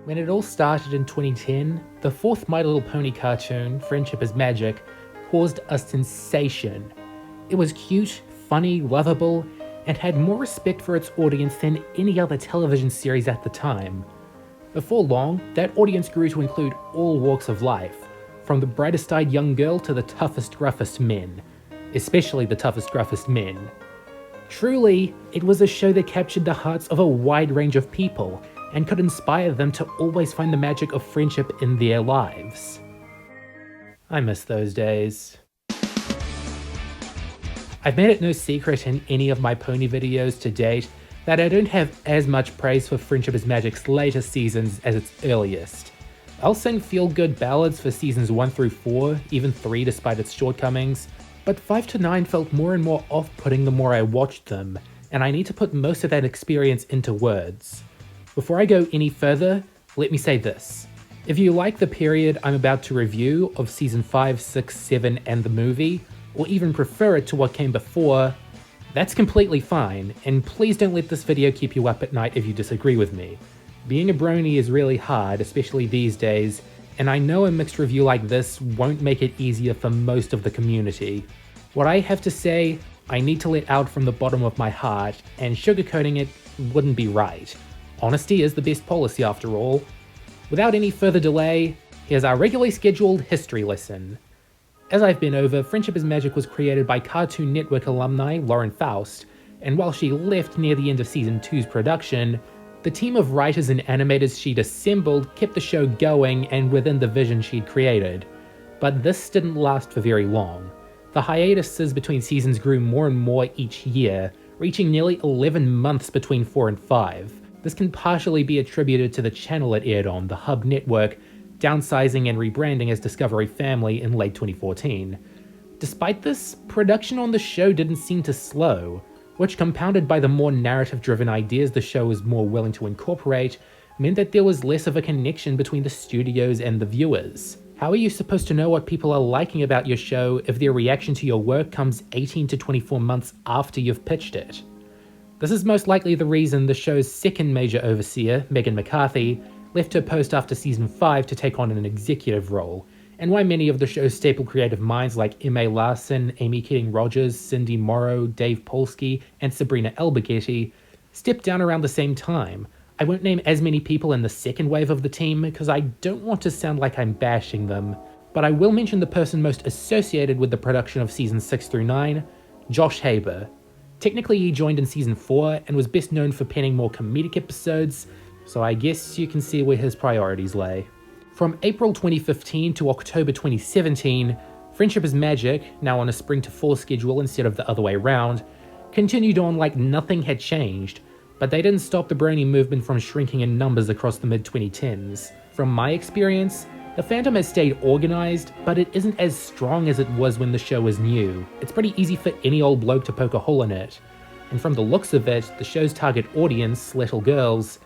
When it all started in 2010, the fourth My Little Pony cartoon, Friendship is Magic, caused a sensation. It was cute, funny, lovable, and had more respect for its audience than any other television series at the time. Before long, that audience grew to include all walks of life, from the brightest-eyed young girl to the toughest, gruffest men, especially the toughest, gruffest men. Truly, it was a show that captured the hearts of a wide range of people and could inspire them to always find the magic of friendship in their lives. I miss those days. I've made it no secret in any of my pony videos to date that I don't have as much praise for Friendship is Magic's later seasons as its earliest. I'll sing feel-good ballads for seasons 1 through 4, even 3 despite its shortcomings, but 5 to 9 felt more and more off-putting the more I watched them, and I need to put most of that experience into words. Before I go any further, let me say this. If you like the period I'm about to review of season 5, 6, 7 and the movie, or even prefer it to what came before, that's completely fine, and please don't let this video keep you up at night if you disagree with me. Being a brony is really hard, especially these days, and I know a mixed review like this won't make it easier for most of the community. What I have to say, I need to let out from the bottom of my heart, and sugarcoating it wouldn't be right. Honesty is the best policy after all. Without any further delay, here's our regularly scheduled history lesson. As I've been over, Friendship is Magic was created by Cartoon Network alumni Lauren Faust, and while she left near the end of season 2's production, the team of writers and animators she'd assembled kept the show going and within the vision she'd created. But this didn't last for very long. The hiatuses between seasons grew more and more each year, reaching nearly 11 months between 4 and 5. This can partially be attributed to the channel it aired on, the Hub Network, downsizing and rebranding as Discovery Family in late 2014. Despite this, production on the show didn't seem to slow, which, compounded by the more narrative-driven ideas the show was more willing to incorporate, meant that there was less of a connection between the studios and the viewers. How are you supposed to know what people are liking about your show if their reaction to your work comes 18 to 24 months after you've pitched it? This is most likely the reason the show's second major overseer, Megan McCarthy, left her post after season 5 to take on an executive role, and why many of the show's staple creative minds like M.A. Larson, Amy Keating-Rogers, Cindy Morrow, Dave Polsky, and Sabrina Albuquerque stepped down around the same time. I won't name as many people in the second wave of the team because I don't want to sound like I'm bashing them, but I will mention the person most associated with the production of seasons 6 through 9, Josh Haber. Technically he joined in season 4 and was best known for penning more comedic episodes, so I guess you can see where his priorities lay. From April 2015 to October 2017, Friendship is Magic, now on a spring to fall schedule instead of the other way around, continued on like nothing had changed, but they didn't stop the brony movement from shrinking in numbers across the mid-2010s. From my experience, the fandom has stayed organized, but it isn't as strong as it was when the show was new. It's pretty easy for any old bloke to poke a hole in it. And from the looks of it, the show's target audience, little girls,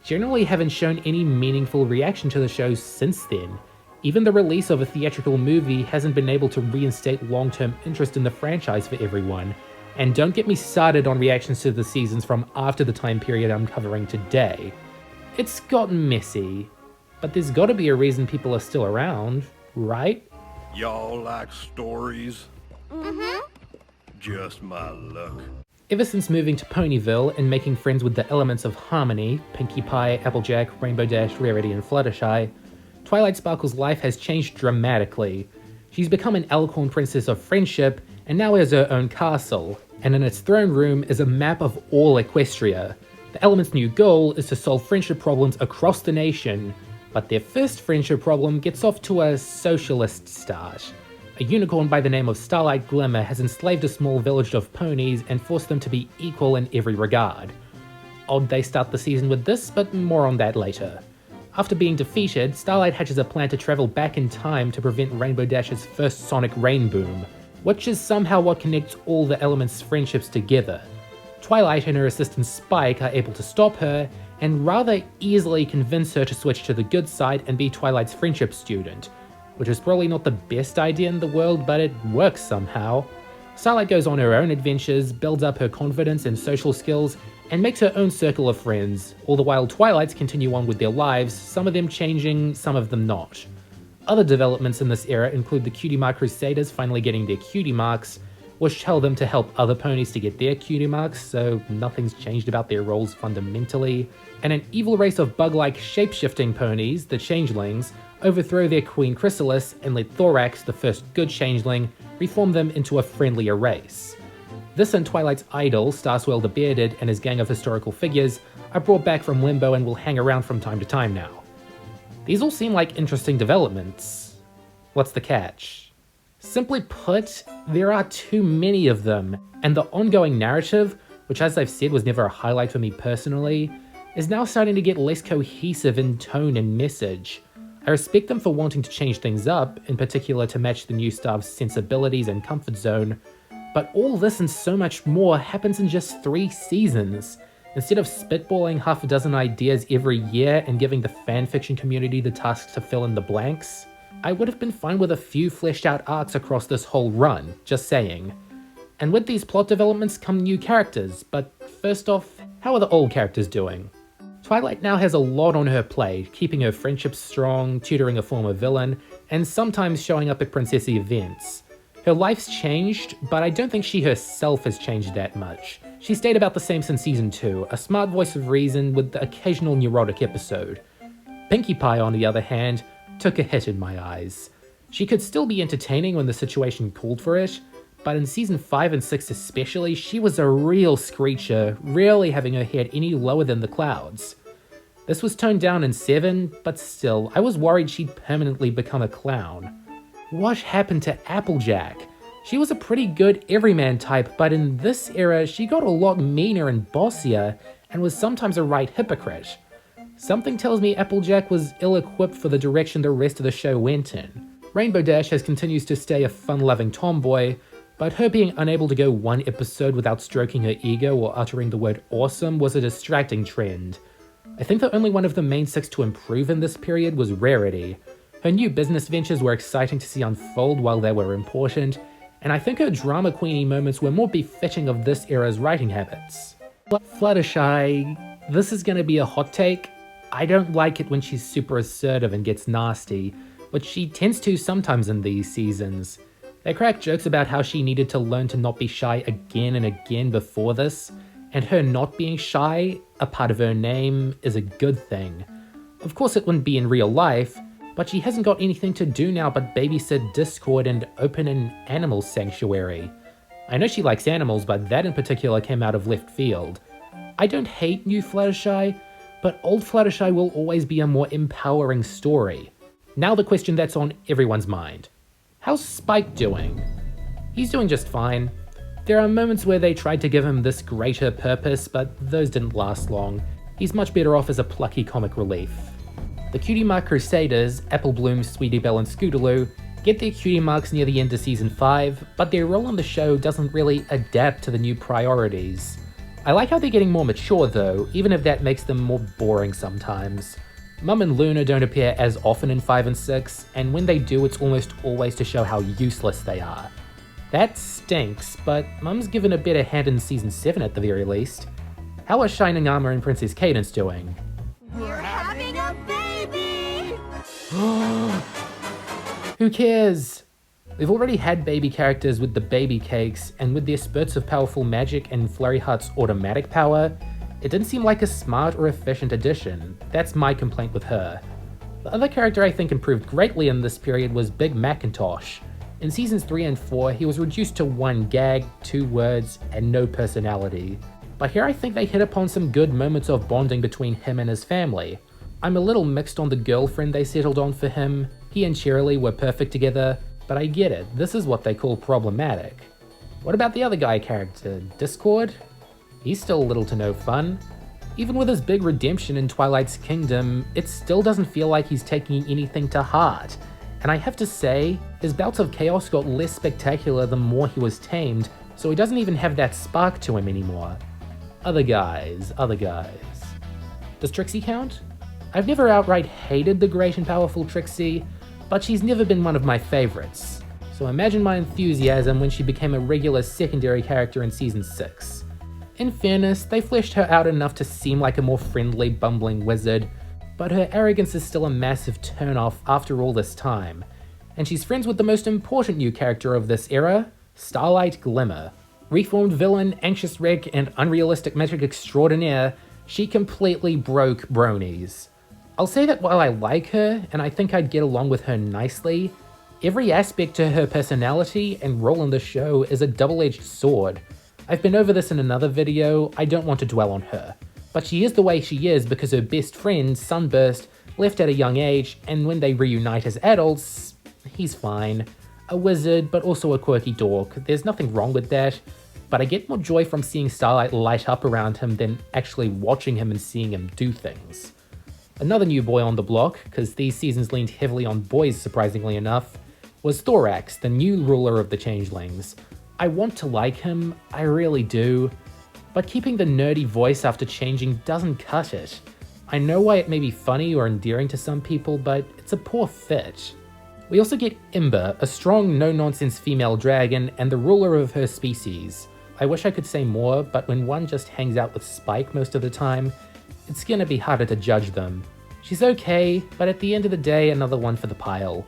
generally haven't shown any meaningful reaction to the show since then. Even the release of a theatrical movie hasn't been able to reinstate long-term interest in the franchise for everyone. And don't get me started on reactions to the seasons from after the time period I'm covering today. It's gotten messy, but there's gotta be a reason people are still around, right? Y'all like stories? Mm-hmm. Just my luck. Ever since moving to Ponyville and making friends with the elements of Harmony, Pinkie Pie, Applejack, Rainbow Dash, Rarity, and Fluttershy, Twilight Sparkle's life has changed dramatically. She's become an Elkhorn princess of friendship, and now has her own castle, and in its throne room is a map of all Equestria. The Element's new goal is to solve friendship problems across the nation, but their first friendship problem gets off to a socialist start. A unicorn by the name of Starlight Glimmer has enslaved a small village of ponies and forced them to be equal in every regard. Odd they start the season with this, but more on that later. After being defeated, Starlight hatches a plan to travel back in time to prevent Rainbow Dash's first sonic rain boom, which is somehow what connects all the Element's friendships together. Twilight and her assistant Spike are able to stop her, and rather easily convince her to switch to the good side and be Twilight's friendship student, which is probably not the best idea in the world, but it works somehow. Starlight goes on her own adventures, builds up her confidence and social skills, and makes her own circle of friends, all the while Twilights continue on with their lives, some of them changing, some of them not. Other developments in this era include the Cutie Mark Crusaders finally getting their cutie marks, which tell them to help other ponies to get their cutie marks, so nothing's changed about their roles fundamentally, and an evil race of bug-like shape-shifting ponies, the Changelings, overthrow their Queen Chrysalis and let Thorax, the first good changeling, reform them into a friendlier race. This and Twilight's idol, Starswell the Bearded, and his gang of historical figures are brought back from limbo and will hang around from time to time now. These all seem like interesting developments. What's the catch? Simply put, there are too many of them, and the ongoing narrative, which as I've said was never a highlight for me personally, is now starting to get less cohesive in tone and message. I respect them for wanting to change things up, in particular to match the new staff's sensibilities and comfort zone, but all this and so much more happens in just 3 seasons. Instead of spitballing half a dozen ideas every year and giving the fanfiction community the task to fill in the blanks, I would have been fine with a few fleshed out arcs across this whole run, just saying. And with these plot developments come new characters, but first off, how are the old characters doing? Twilight now has a lot on her plate, keeping her friendships strong, tutoring a former villain, and sometimes showing up at princessy events. Her life's changed, but I don't think she herself has changed that much. She stayed about the same since season 2, a smart voice of reason with the occasional neurotic episode. Pinkie Pie, on the other hand, took a hit in my eyes. She could still be entertaining when the situation called for it, but in season 5 and 6 especially, she was a real screecher, rarely having her head any lower than the clouds. This was toned down in 7, but still, I was worried she'd permanently become a clown. What happened to Applejack? She was a pretty good everyman type, but in this era, she got a lot meaner and bossier, and was sometimes a right hypocrite. Something tells me Applejack was ill-equipped for the direction the rest of the show went in. Rainbow Dash continues to stay a fun-loving tomboy, but her being unable to go 1 episode without stroking her ego or uttering the word awesome was a distracting trend. I think the only one of the main 6 to improve in this period was Rarity. Her new business ventures were exciting to see unfold while they were important, and I think her drama queenie moments were more befitting of this era's writing habits. Fluttershy, this is gonna be a hot take. I don't like it when she's super assertive and gets nasty, but she tends to sometimes in these seasons. They crack jokes about how she needed to learn to not be shy again and again before this, and her not being shy, a part of her name, is a good thing. Of course it wouldn't be in real life, but she hasn't got anything to do now but babysit Discord and open an animal sanctuary. I know she likes animals, but that in particular came out of left field. I don't hate new Fluttershy, but old Fluttershy will always be a more empowering story. Now the question that's on everyone's mind. How's Spike doing? He's doing just fine. There are moments where they tried to give him this greater purpose, but those didn't last long. He's much better off as a plucky comic relief. The Cutie Mark Crusaders, Apple Bloom, Sweetie Belle and Scootaloo, get their cutie marks near the end of season 5, but their role on the show doesn't really adapt to the new priorities. I like how they're getting more mature though, even if that makes them more boring sometimes. Mum and Luna don't appear as often in 5 and 6, and when they do it's almost always to show how useless they are. That stinks, but Mum's given a better hand in season 7 at the very least. How are Shining Armor and Princess Cadance doing? We're having a baby! Who cares? We've already had baby characters with the baby cakes, and with their spurts of powerful magic and Flurry Heart's automatic power, it didn't seem like a smart or efficient addition. That's my complaint with her. The other character I think improved greatly in this period was Big Macintosh. In seasons 3 and 4, he was reduced to 1 gag, 2 words, and no personality. But here I think they hit upon some good moments of bonding between him and his family. I'm a little mixed on the girlfriend they settled on for him. He and Cheerilee were perfect together, but I get it, this is what they call problematic. What about the other guy character, Discord? He's still little to no fun. Even with his big redemption in Twilight's Kingdom, it still doesn't feel like he's taking anything to heart. And I have to say, his bouts of chaos got less spectacular the more he was tamed, so he doesn't even have that spark to him anymore. Other guys. Does Trixie count? I've never outright hated the great and powerful Trixie, but she's never been one of my favorites. So imagine my enthusiasm when she became a regular secondary character in season 6. In fairness, they fleshed her out enough to seem like a more friendly, bumbling wizard, but her arrogance is still a massive turnoff after all this time. And she's friends with the most important new character of this era, Starlight Glimmer. Reformed villain, anxious wreck, and unrealistic magic extraordinaire, she completely broke bronies. I'll say that while I like her, and I think I'd get along with her nicely, every aspect to her personality and role in the show is a double-edged sword. I've been over this in another video, I don't want to dwell on her. But she is the way she is because her best friend, Sunburst, left at a young age, and when they reunite as adults, he's fine. A wizard, but also a quirky dork. There's nothing wrong with that, but I get more joy from seeing Starlight light up around him than actually watching him and seeing him do things. Another new boy on the block, because these seasons leaned heavily on boys surprisingly enough, was Thorax, the new ruler of the Changelings. I want to like him, I really do, but keeping the nerdy voice after changing doesn't cut it. I know why it may be funny or endearing to some people, but it's a poor fit. We also get Ember, a strong, no-nonsense female dragon and the ruler of her species. I wish I could say more, but when one just hangs out with Spike most of the time, it's gonna be harder to judge them. She's okay, but at the end of the day, another one for the pile.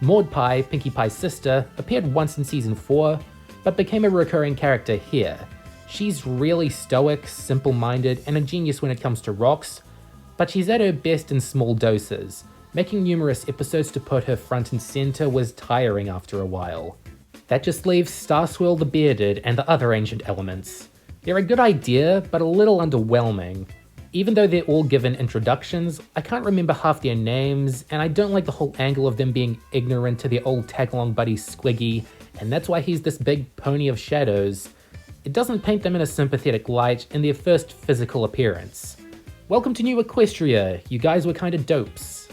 Maud Pie, Pinkie Pie's sister, appeared once in season 4, but became a recurring character here. She's really stoic, simple-minded, and a genius when it comes to rocks, but she's at her best in small doses. Making numerous episodes to put her front and center was tiring after a while. That just leaves Starswirl the Bearded and the other ancient elements. They're a good idea, but a little underwhelming. Even though they're all given introductions, I can't remember half their names, and I don't like the whole angle of them being ignorant to their old tag-along buddy Squiggy, and that's why he's this big pony of shadows. It doesn't paint them in a sympathetic light in their first physical appearance. Welcome to New Equestria, you guys were kinda dopes.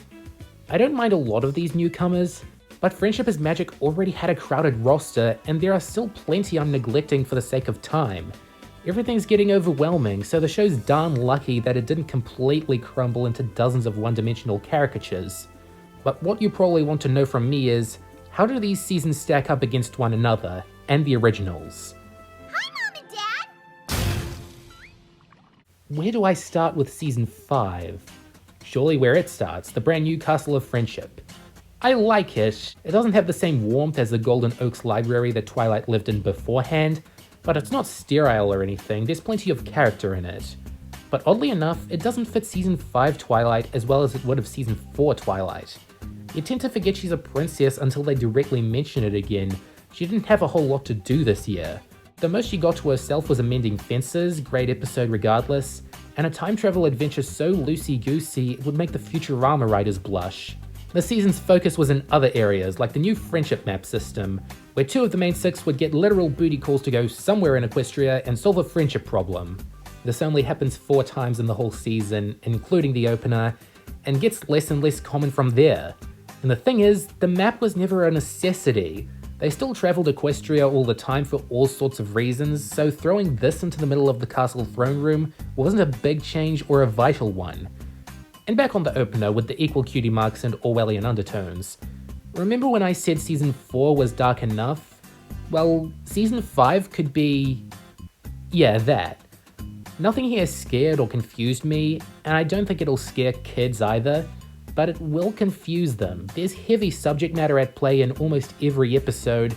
I don't mind a lot of these newcomers, but Friendship is Magic already had a crowded roster, and there are still plenty I'm neglecting for the sake of time. Everything's getting overwhelming, so the show's darn lucky that it didn't completely crumble into dozens of one-dimensional caricatures. But what you probably want to know from me is, how do these seasons stack up against one another, and the originals? Hi, Mom and Dad! Where do I start with season 5? Surely where it starts, the brand new Castle of Friendship. I like it. It doesn't have the same warmth as the Golden Oaks library that Twilight lived in beforehand, but it's not sterile or anything, there's plenty of character in it. But oddly enough, it doesn't fit season 5 Twilight as well as it would have season 4 Twilight. You tend to forget she's a princess until they directly mention it again. She didn't have a whole lot to do this year. The most she got to herself was Amending Fences, great episode regardless, and a time travel adventure so loosey-goosey it would make the Futurama writers blush. The season's focus was in other areas, like the new friendship map system, where 2 of the main 6 would get literal booty calls to go somewhere in Equestria and solve a friendship problem. This only happens 4 times in the whole season, including the opener, and gets less and less common from there. And the thing is, the map was never a necessity. They still traveled Equestria all the time for all sorts of reasons, so throwing this into the middle of the castle throne room wasn't a big change or a vital one. And back on the opener with the equal cutie marks and Orwellian undertones. Remember when I said season 4 was dark enough? Well, season 5 could be... yeah, that. Nothing here scared or confused me, and I don't think it'll scare kids either, but it will confuse them. There's heavy subject matter at play in almost every episode,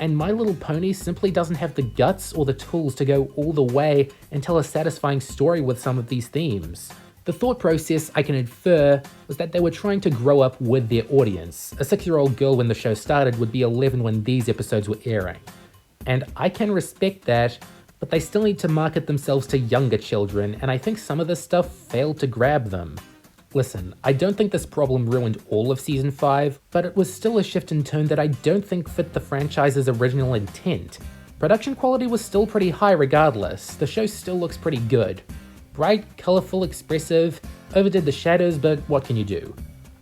and My Little Pony simply doesn't have the guts or the tools to go all the way and tell a satisfying story with some of these themes. The thought process I can infer was that they were trying to grow up with their audience. A 6-year-old girl when the show started would be 11 when these episodes were airing. And I can respect that, but they still need to market themselves to younger children, and I think some of this stuff failed to grab them. Listen, I don't think this problem ruined all of season 5, but it was still a shift in tone that I don't think fit the franchise's original intent. Production quality was still pretty high regardless, the show still looks pretty good. Bright, colourful, expressive, overdid the shadows, but what can you do?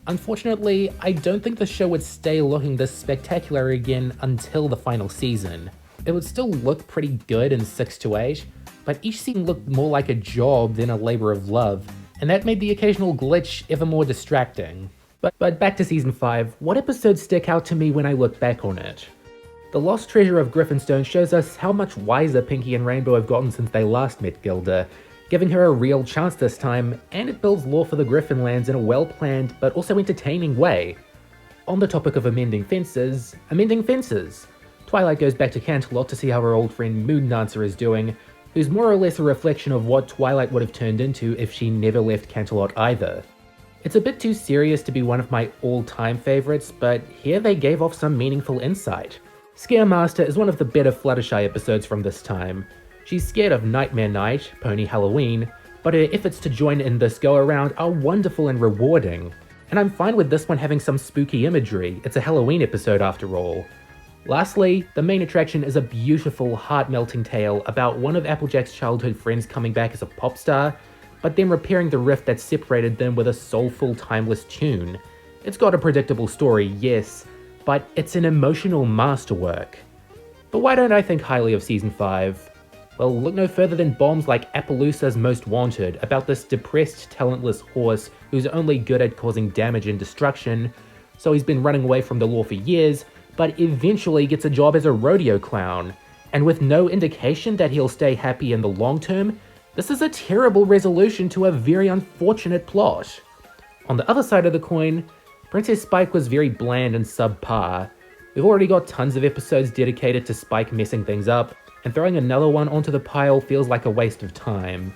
Unfortunately, I don't think the show would stay looking this spectacular again until the final season. It would still look pretty good in 6 to 8, but each season looked more like a job than a labour of love, and that made the occasional glitch ever more distracting. But back to season 5, what episodes stick out to me when I look back on it? The lost treasure of Griffonstone shows us how much wiser Pinky and Rainbow have gotten since they last met Gilda, giving her a real chance this time, and it builds lore for the Griffinlands in a well-planned but also entertaining way. On the topic of amending fences, Twilight goes back to Canterlot to see how her old friend Moondancer is doing, who's more or less a reflection of what Twilight would have turned into if she never left Canterlot either. It's a bit too serious to be one of my all-time favourites, but here they gave off some meaningful insight. Scaremaster is one of the better Fluttershy episodes from this time. She's scared of Nightmare Night, Pony Halloween, but her efforts to join in this go-around are wonderful and rewarding. And I'm fine with this one having some spooky imagery, it's a Halloween episode after all. Lastly, the main attraction is a beautiful, heart-melting tale about one of Applejack's childhood friends coming back as a pop star, but then repairing the rift that separated them with a soulful, timeless tune. It's got a predictable story, yes, but it's an emotional masterwork. But why don't I think highly of Season 5? Well, look no further than bombs like APPLEOOSA'S Most Wanted, about this depressed, talentless horse who's only good at causing damage and destruction, so he's been running away from the law for years, but eventually gets a job as a rodeo clown. And with no indication that he'll stay happy in the long term, this is a terrible resolution to a very unfortunate plot. On the other side of the coin, Princess Spike was very bland and subpar. We've already got tons of episodes dedicated to Spike messing things up, and throwing another one onto the pile feels like a waste of time.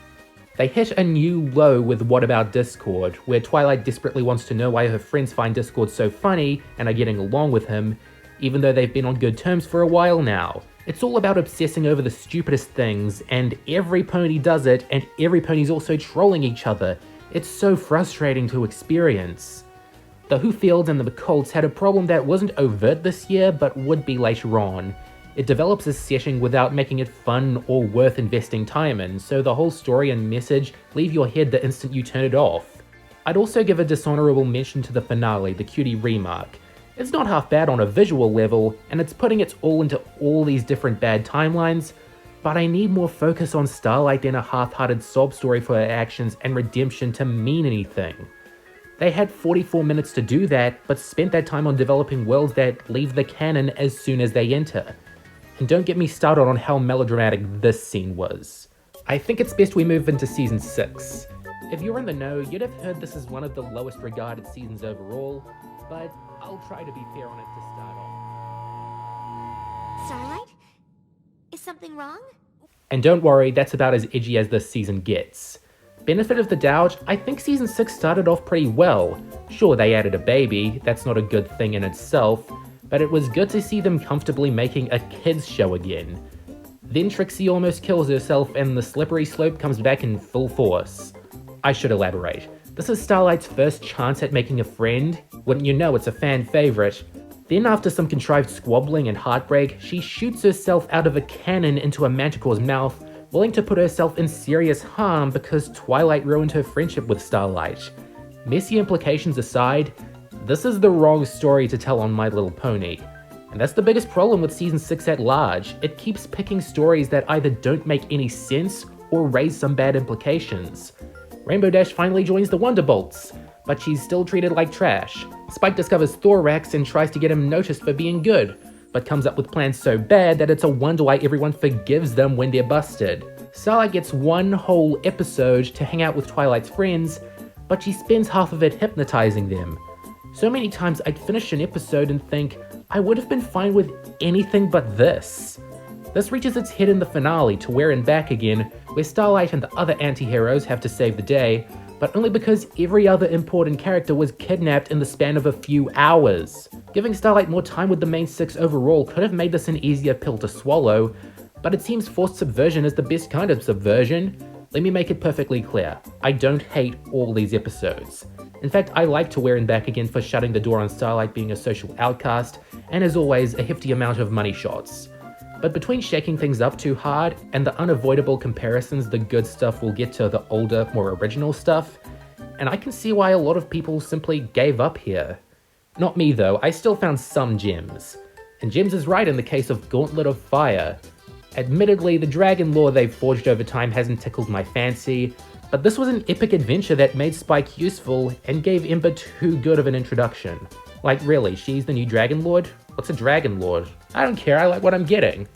They hit a new low with What About Discord, where Twilight desperately wants to know why her friends find Discord so funny and are getting along with him, even though they've been on good terms for a while now. It's all about obsessing over the stupidest things, and every pony does it, and every pony's also trolling each other. It's so frustrating to experience. The HOOFFIELDS and the MCCOLTS had a problem that wasn't overt this year, but would be later on. It develops a setting without making it fun or worth investing time in, so the whole story and message leave your head the instant you turn it off. I'd also give a dishonorable mention to the finale, the CUTIE remark. It's not half bad on a visual level, and it's putting its all into all these different bad timelines, but I need more focus on Starlight than a half-hearted sob story for her actions and redemption to mean anything. They had 44 minutes to do that, but spent that time on developing worlds that leave the canon as soon as they enter. And don't get me started on how melodramatic this scene was. I think it's best we move into Season 6. If you're in the know, you'd have heard this is one of the lowest regarded seasons overall, but I'll try to be fair on it to start off. Starlight? Is something wrong? And don't worry, that's about as edgy as this season gets. Benefit of the doubt, I think Season 6 started off pretty well. Sure, they added a baby, that's not a good thing in itself, but it was good to see them comfortably making a kids show again. Then Trixie almost kills herself and the slippery slope comes back in full force. I should elaborate. This is Starlight's first chance at making a friend. Wouldn't you know, it's a fan favorite. Then after some contrived squabbling and heartbreak, she shoots herself out of a cannon into a Manticore's mouth, willing to put herself in serious harm because Twilight ruined her friendship with Starlight. Messy implications aside, this is the wrong story to tell on My Little Pony. And that's the biggest problem with Season 6 at large. It keeps picking stories that either don't make any sense or raise some bad implications. Rainbow Dash finally joins the Wonderbolts, but she's still treated like trash. Spike discovers Thorax and tries to get him noticed for being good, but comes up with plans so bad that it's a wonder why everyone forgives them when they're busted. Starlight gets one whole episode to hang out with Twilight's friends, but she spends half of it hypnotizing them. So many times I'd finish an episode and think, I would have been fine with anything but this. This reaches its head in the finale to Where and Back Again, where Starlight and the other anti-heroes have to save the day, but only because every other important character was kidnapped in the span of a few hours. Giving Starlight more time with the main six overall could have made this an easier pill to swallow, but it seems forced subversion is the best kind of subversion. Let me make it perfectly clear, I don't hate all these episodes. In fact, I like To Where and Back Again for shutting the door on Starlight being a social outcast, and as always, a hefty amount of money shots. But between shaking things up too hard and the unavoidable comparisons the good stuff will get to the older, more original stuff, and I can see why a lot of people simply gave up here. Not me though, I still found some gems. And Gems is right in the case of Gauntlet of Fire. Admittedly, the dragon lore they've forged over time hasn't tickled my fancy, but this was an epic adventure that made Spike useful and gave Ember too good of an introduction. Like really, she's the new Dragon Lord? What's a Dragon Lord? I don't care, I like what I'm getting.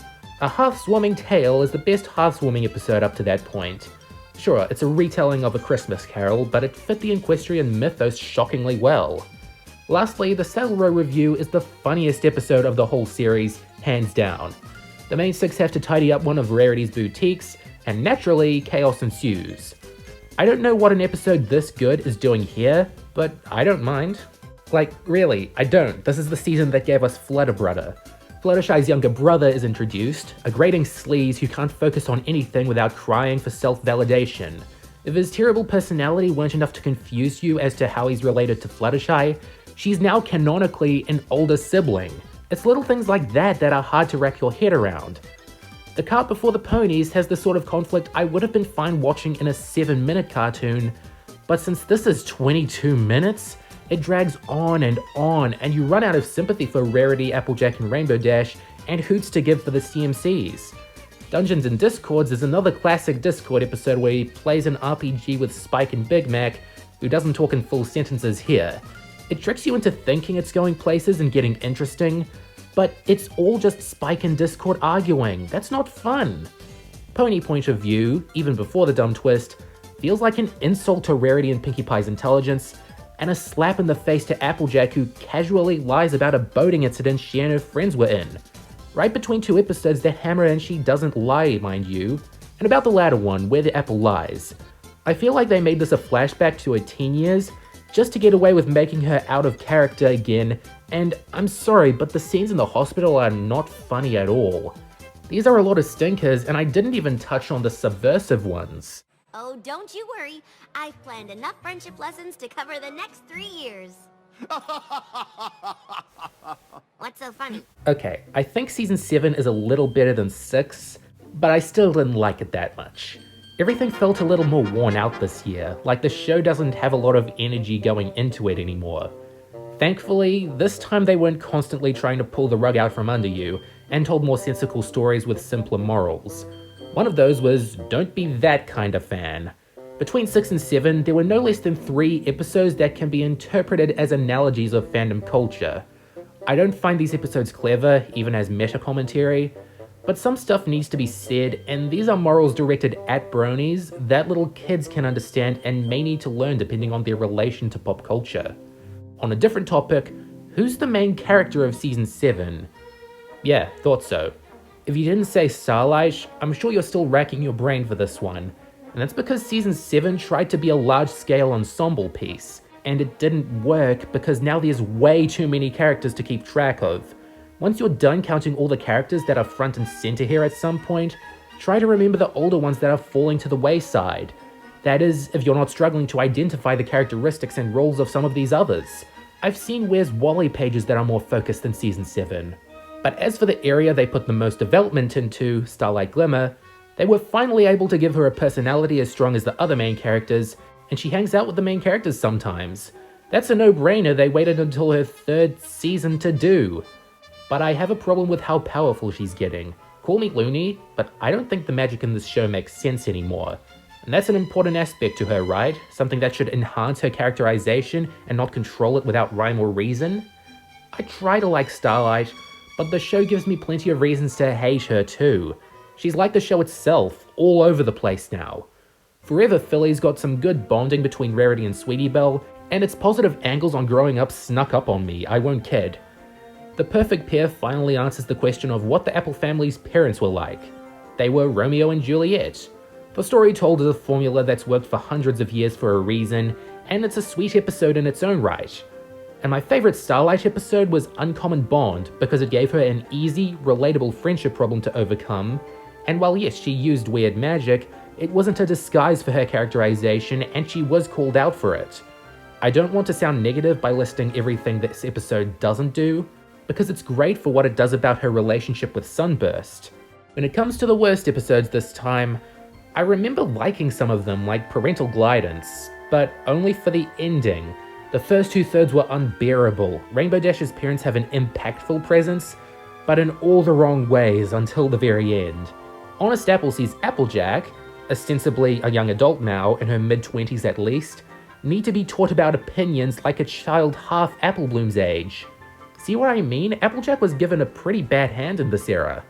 A Hearth's-Warming Tale is the best Hearth's-Warming episode up to that point. Sure, it's a retelling of A Christmas Carol, but it fit the equestrian mythos shockingly well. Lastly, the Saddle Row review is the funniest episode of the whole series, hands down. The main six have to tidy up one of Rarity's boutiques, and naturally, chaos ensues. I don't know what an episode this good is doing here, but I don't mind. Like, really, I don't. This is the season that gave us BRUTTER. Fluttershy's younger brother is introduced, a grating sleaze who can't focus on anything without crying for self-validation. If his terrible personality weren't enough to confuse you as to how he's related to Fluttershy, she's now canonically an older sibling. It's little things like that that are hard to wrap your head around. The Cart Before the Ponies has the sort of conflict I would have been fine watching in a 7-minute cartoon, but since this is 22 minutes, it drags on, and you run out of sympathy for Rarity, Applejack, and Rainbow Dash, and hoots to give for the CMCs. Dungeons and Discords is another classic Discord episode where he plays an RPG with Spike and Big Mac, who doesn't talk in full sentences here. It tricks you into thinking it's going places and getting interesting, but it's all just Spike and Discord arguing. That's not fun. Pony Point of View, even before the dumb twist, feels like an insult to Rarity and Pinkie Pie's intelligence, and a slap in the face to Applejack, who casually lies about a boating incident she and her friends were in. Right between two episodes that hammer and she doesn't lie, mind you, and about the latter one, where the apple lies. I feel like they made this a flashback to her teen years, just to get away with making her out of character again, and I'm sorry, but the scenes in the hospital are not funny at all. These are a lot of stinkers, and I didn't even touch on the subversive ones. Oh, don't you worry. I've planned enough friendship lessons to cover the next 3 years. What's so funny? Okay, I think season 7 is a little better than 6, but I still didn't like it that much. Everything felt a little more worn out this year, like the show doesn't have a lot of energy going into it anymore. Thankfully, this time they weren't constantly trying to pull the rug out from under you, and told more sensible stories with simpler morals. One of those was, don't be that kind of fan. Between 6 and 7, there were no less than 3 episodes that can be interpreted as analogies of fandom culture. I don't find these episodes clever, even as meta-commentary, but some stuff needs to be said, and these are morals directed at bronies that little kids can understand and may need to learn depending on their relation to pop culture. On a different topic, who's the main character of season 7? Yeah, thought so. If you didn't say Starlight, I'm sure you're still racking your brain for this one. And that's because season 7 tried to be a large-scale ensemble piece, and it didn't work because now there's way too many characters to keep track of. Once you're done counting all the characters that are front and center here at some point, try to remember the older ones that are falling to the wayside. That is, if you're not struggling to identify the characteristics and roles of some of these others. I've seen Where's Wally pages that are more focused than season 7. But as for the area they put the most development into, Starlight Glimmer, they were finally able to give her a personality as strong as the other main characters, and she hangs out with the main characters sometimes. That's a no-brainer they waited until her 3rd season to do. But I have a problem with how powerful she's getting. Call me loony, but I don't think the magic in this show makes sense anymore. And that's an important aspect to her, right? Something that should enhance her characterization and not control it without rhyme or reason? I try to like Starlight, but the show gives me plenty of reasons to hate her too. She's like the show itself, all over the place now. Forever Philly's got some good bonding between Rarity and Sweetie Belle, and its positive angles on growing up snuck up on me, I won't kid. The Perfect Pair finally answers the question of what the Apple family's parents were like. They were Romeo and Juliet. The story told is a formula that's worked for hundreds of years for a reason, and it's a sweet episode in its own right. And my favorite Starlight episode was Uncommon Bond, because it gave her an easy, relatable friendship problem to overcome, and while yes, she used weird magic, it wasn't a disguise for her characterization, and she was called out for it. I don't want to sound negative by listing everything this episode doesn't do, because it's great for what it does about her relationship with Sunburst. When it comes to the worst episodes this time, I remember liking some of them, like Parental Glidance, but only for the ending. The first 2/3 were unbearable. Rainbow Dash's parents have an impactful presence, but in all the wrong ways until the very end. Honest Appleseed's Applejack, ostensibly a young adult now, in her mid-20s at least, need to be taught about opinions like a child half Applebloom's age. See what I mean? Applejack was given a pretty bad hand in this era.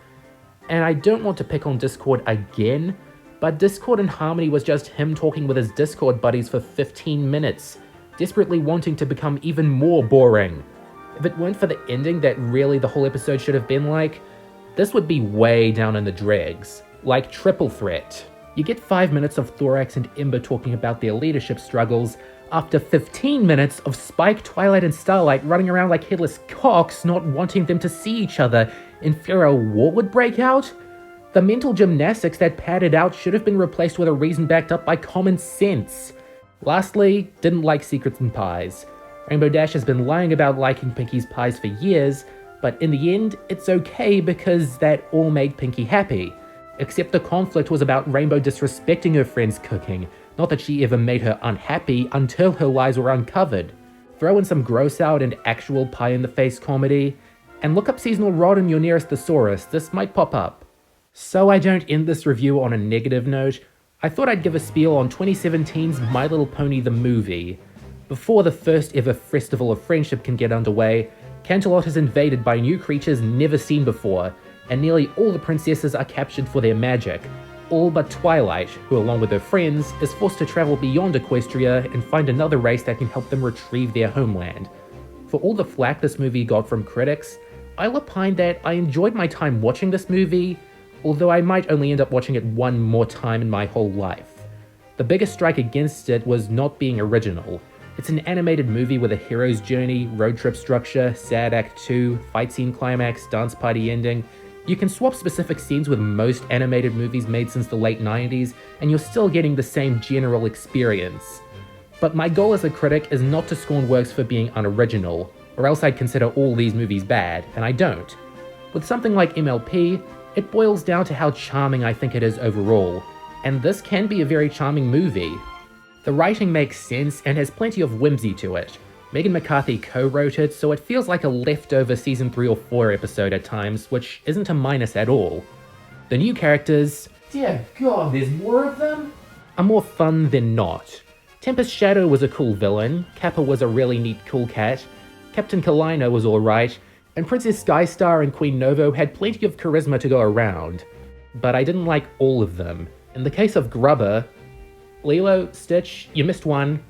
And I don't want to pick on Discord again, but Discord in Harmony was just him talking with his Discord buddies for 15 minutes, desperately wanting to become even more boring. If it weren't for the ending that really the whole episode should have been like, this would be way down in the dregs. Like Triple Threat. You get 5 minutes of Thorax and Ember talking about their leadership struggles, after 15 minutes of Spike, Twilight, and Starlight running around like headless cocks, not wanting them to see each other in fear a war would break out. The mental gymnastics that padded out should have been replaced with a reason backed up by common sense. Lastly, didn't like Secrets and Pies. Rainbow Dash has been lying about liking Pinky's pies for years, but in the end, it's okay because that all made Pinky happy. Except the conflict was about Rainbow disrespecting her friend's cooking, not that she ever made her unhappy until her lies were uncovered. Throw in some gross out and actual pie-in-the-face comedy, and look up Seasonal Rod in your nearest thesaurus, this might pop up. So I don't end this review on a negative note, I thought I'd give a spiel on 2017's My Little Pony the movie. Before the first ever Festival of Friendship can get underway, Canterlot is invaded by new creatures never seen before, and nearly all the princesses are captured for their magic. All but Twilight, who along with her friends, is forced to travel beyond Equestria and find another race that can help them retrieve their homeland. For all the flack this movie got from critics, I'll opine that I enjoyed my time watching this movie, although I might only end up watching it one more time in my whole life. The biggest strike against it was not being original. It's an animated movie with a hero's journey, road trip structure, sad act 2, fight scene climax, dance party ending. You can swap specific scenes with most animated movies made since the late 90s, and you're still getting the same general experience. But my goal as a critic is not to scorn works for being unoriginal, or else I'd consider all these movies bad, and I don't. With something like MLP, it boils down to how charming I think it is overall, and this can be a very charming movie. The writing makes sense and has plenty of whimsy to it. Megan McCarthy co-wrote it, so it feels like a leftover season 3 or 4 episode at times, which isn't a minus at all. The new characters, dear god, there's more of them, are more fun than not. Tempest Shadow was a cool villain, Kappa was a really neat cool cat, Captain Kalina was alright, and Princess Skystar and Queen Novo had plenty of charisma to go around. But I didn't like all of them. In the case of Grubber, Lilo, Stitch, you missed one.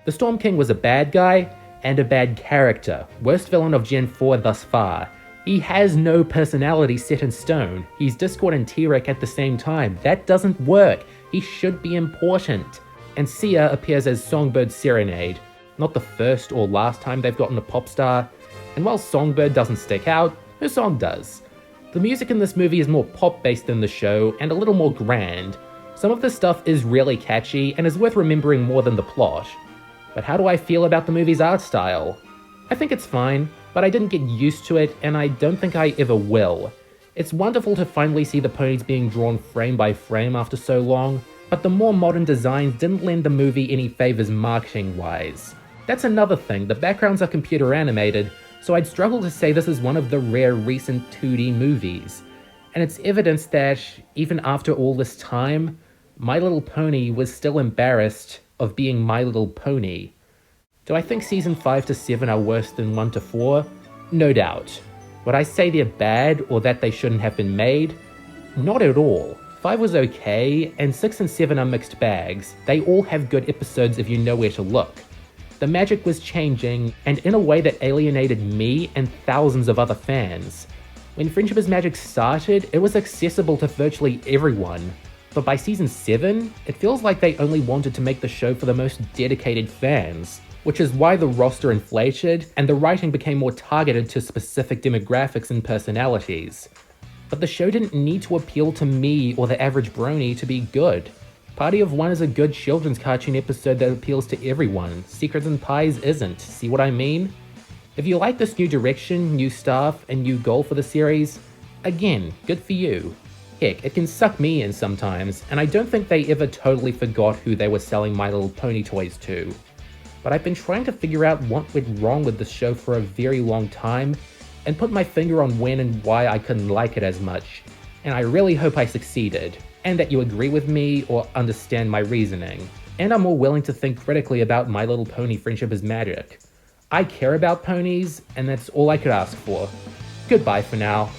The Storm King was a bad guy, and a bad character, worst villain of Gen 4 thus far. He has no personality set in stone. He's Discord and T-Rex at the same time. That doesn't work. He should be important. And Sia appears as Songbird's Serenade. Not the first or last time they've gotten a pop star. And while Songbird doesn't stick out, her song does. The music in this movie is more pop-based than the show, and a little more grand. Some of the stuff is really catchy, and is worth remembering more than the plot. But how do I feel about the movie's art style? I think it's fine, but I didn't get used to it, and I don't think I ever will. It's wonderful to finally see the ponies being drawn frame by frame after so long, but the more modern designs didn't lend the movie any favors marketing-wise. That's another thing, the backgrounds are computer animated, so I'd struggle to say this is one of the rare recent 2D movies. And it's evidence that, even after all this time, My Little Pony was still embarrassed of being My Little Pony. Do I think season 5 to 7 are worse than 1 to 4? No doubt. Would I say they're bad or that they shouldn't have been made? Not at all. 5 was okay, and 6 and 7 are mixed bags. They all have good episodes if you know where to look. The magic was changing, and in a way that alienated me and thousands of other fans. When Friendship is Magic started, it was accessible to virtually everyone. But by season 7, it feels like they only wanted to make the show for the most dedicated fans, which is why the roster inflated and the writing became more targeted to specific demographics and personalities. But the show didn't need to appeal to me or the average brony to be good. Party of One is a good children's cartoon episode that appeals to everyone. Secrets and Pies isn't, see what I mean? If you like this new direction, new staff, and new goal for the series, again, good for you. Heck, it can suck me in sometimes, and I don't think they ever totally forgot who they were selling My Little Pony toys to. But I've been trying to figure out what went wrong with the show for a very long time, and put my finger on when and why I couldn't like it as much, and I really hope I succeeded, and that you agree with me or understand my reasoning, and are more willing to think critically about My Little Pony Friendship is Magic. I care about ponies, and that's all I could ask for. Goodbye for now.